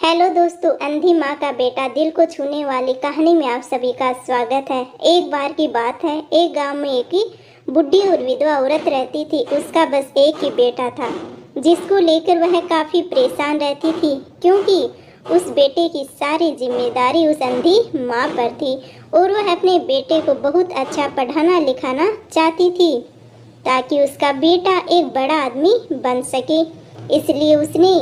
Hello दोस्तों, अंधी माँ का बेटा दिल को छूने वाली कहानी में आप सभी का स्वागत है। एक बार की बात है, एक गांव में एक ही बुढ़ी और विधवा औरत रहती थी। उसका बस एक ही बेटा था, जिसको लेकर वह काफ़ी परेशान रहती थी, क्योंकि उस बेटे की सारी जिम्मेदारी उस अंधी माँ पर थी और वह अपने बेटे को बहुत अच्छा पढ़ाना लिखाना चाहती थी, ताकि उसका बेटा एक बड़ा आदमी बन सके। इसलिए उसने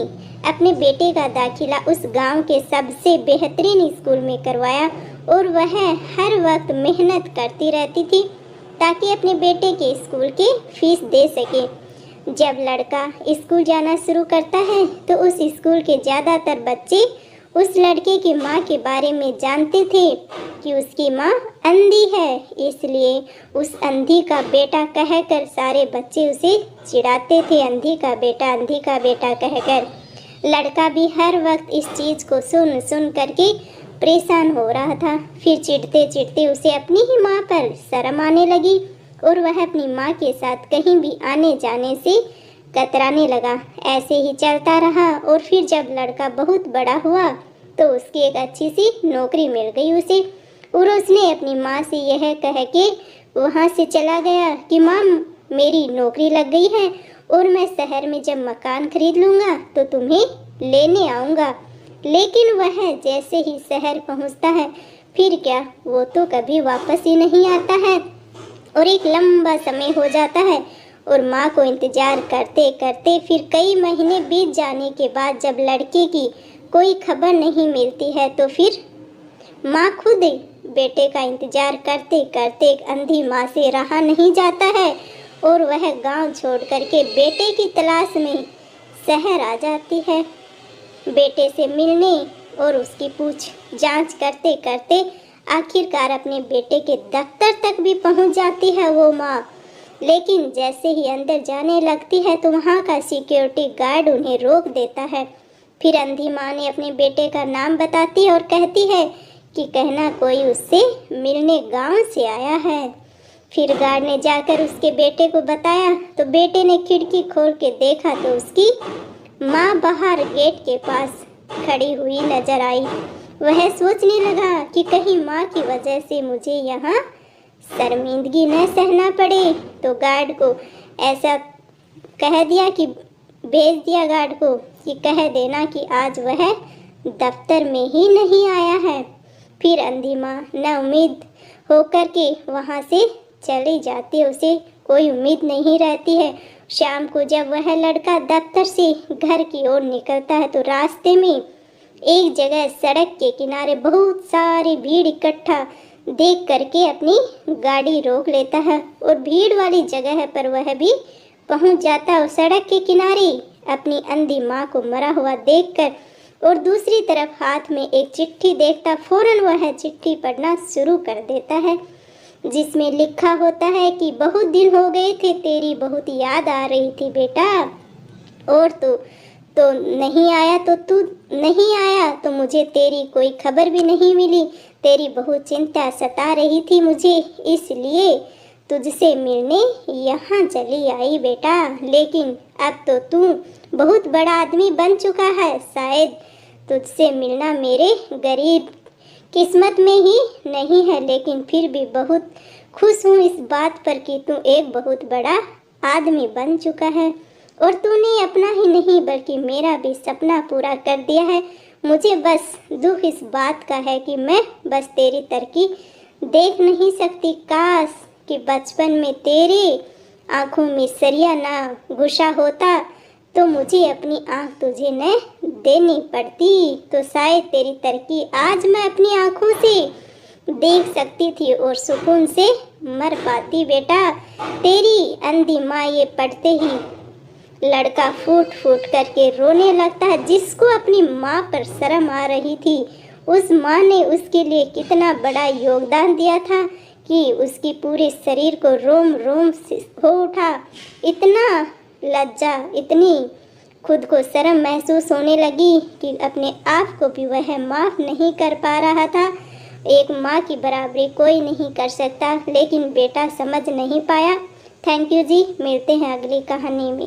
अपने बेटे का दाखिला उस गांव के सबसे बेहतरीन स्कूल में करवाया और वह हर वक्त मेहनत करती रहती थी ताकि अपने बेटे के स्कूल की फीस दे सके। जब लड़का स्कूल जाना शुरू करता है तो उस स्कूल के ज़्यादातर बच्चे उस लड़के की माँ के बारे में जानते थे कि उसकी माँ अंधी है। इसलिए उस अंधी का बेटा कहकर सारे बच्चे उसे चिढ़ाते थे, अंधी का बेटा, अंधी का बेटा कहकर। लड़का भी हर वक्त इस चीज़ को सुन सुन करके परेशान हो रहा था। फिर चिढ़ते चिढ़ते उसे अपनी ही माँ पर शर्म आने लगी और वह अपनी माँ के साथ कहीं भी आने जाने से कतराने लगा। ऐसे ही चलता रहा और फिर जब लड़का बहुत बड़ा हुआ तो उसकी एक अच्छी सी नौकरी मिल गई उसे, और उसने अपनी माँ से यह कह के वहाँ से चला गया कि माँ, मेरी नौकरी लग गई है और मैं शहर में जब मकान खरीद लूँगा तो तुम्हें लेने आऊँगा। लेकिन वह जैसे ही शहर पहुँचता है, फिर क्या, वो तो कभी वापस ही नहीं आता है और एक लंबा समय हो जाता है और माँ को इंतज़ार करते करते फिर कई महीने बीत जाने के बाद जब लड़के की कोई खबर नहीं मिलती है तो फिर माँ खुद बेटे का इंतज़ार करते करते एक अंधी माँ से रहा नहीं जाता है और वह गांव छोड़ करके बेटे की तलाश में शहर आ जाती है। बेटे से मिलने और उसकी पूछ जांच करते करते आखिरकार अपने बेटे के दफ्तर तक भी पहुंच जाती है वो माँ। लेकिन जैसे ही अंदर जाने लगती है तो वहाँ का सिक्योरिटी गार्ड उन्हें रोक देता है। फिर अंधी माँ ने अपने बेटे का नाम बताती है और कहती है कि कहना कोई उससे मिलने गांव से आया है। फिर गार्ड ने जाकर उसके बेटे को बताया तो बेटे ने खिड़की खोल के देखा तो उसकी माँ बाहर गेट के पास खड़ी हुई नजर आई। वह सोचने लगा कि कहीं माँ की वजह से मुझे यहाँ शर्मिंदगी न सहना पड़े, तो गार्ड को ऐसा कह दिया कि भेज दिया गार्ड को कि कह देना कि आज वह दफ्तर में ही नहीं आया है। फिर अंधी माँ न उम्मीद होकर के वहाँ से चली जाती है, उसे कोई उम्मीद नहीं रहती है। शाम को जब वह लड़का दफ्तर से घर की ओर निकलता है तो रास्ते में एक जगह सड़क के किनारे बहुत सारी भीड़ इकट्ठा देख करके अपनी गाड़ी रोक लेता है और भीड़ वाली जगह पर वह भी पहुंच जाता है और सड़क के किनारे अपनी अंधी माँ को मरा हुआ देखकर और दूसरी तरफ हाथ में एक चिट्ठी देखता फौरन वह चिट्ठी पढ़ना शुरू कर देता है, जिसमें लिखा होता है कि बहुत दिन हो गए थे, तेरी बहुत याद आ रही थी बेटा, और तो नहीं आया, तो तू नहीं आया तो मुझे तेरी कोई खबर भी नहीं मिली। तेरी बहुत चिंता सता रही थी मुझे, इसलिए तुझसे मिलने यहाँ चली आई बेटा। लेकिन अब तो तू बहुत बड़ा आदमी बन चुका है, शायद तुझसे मिलना मेरे गरीब किस्मत में ही नहीं है, लेकिन फिर भी बहुत खुश हूँ इस बात पर कि तू एक बहुत बड़ा आदमी बन चुका है और तूने अपना ही नहीं बल्कि मेरा भी सपना पूरा कर दिया है। मुझे बस दुख इस बात का है कि मैं बस तेरी तरक्की देख नहीं सकती। काश कि बचपन में तेरे आँखों में सरिया ना घुसा होता तो मुझे अपनी आँख तुझे न देनी पड़ती, तो शायद तेरी तरक्की आज मैं अपनी आँखों से देख सकती थी और सुकून से मर पाती बेटा। तेरी अंधी माँ ये पढ़ते ही लड़का फूट फूट करके रोने लगता है। जिसको अपनी माँ पर शर्म आ रही थी, उस माँ ने उसके लिए कितना बड़ा योगदान दिया था कि उसकी पूरे शरीर को रोम रोम से हो उठा। इतना लज्जा, इतनी खुद को शर्म महसूस होने लगी कि अपने आप को भी वह माफ़ नहीं कर पा रहा था। एक माँ की बराबरी कोई नहीं कर सकता, लेकिन बेटा समझ नहीं पाया। थैंक यू जी, मिलते हैं अगली कहानी में।